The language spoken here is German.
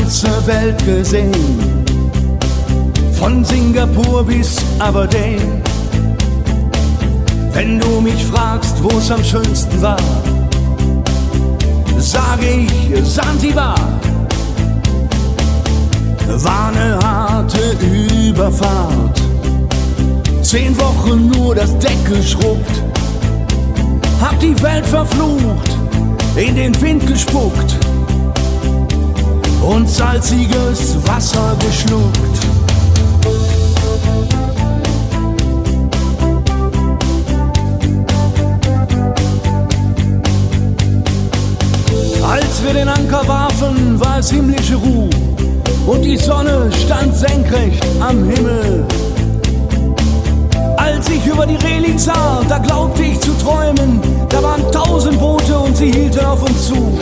ganze Welt gesehen, von Singapur bis Aberdeen. Wenn du mich fragst, wo es am schönsten war, sage ich Sansibar. War eine harte Überfahrt, 10 Wochen nur das Deck geschrubbt, hab die Welt verflucht, in den Wind gespuckt und salziges Wasser geschluckt. Als wir den Anker warfen, war es himmlische Ruhe und die Sonne stand senkrecht am Himmel. Als ich über die Reling sah, da glaubte ich zu träumen, da waren 1000 Boote und sie hielten auf uns zu.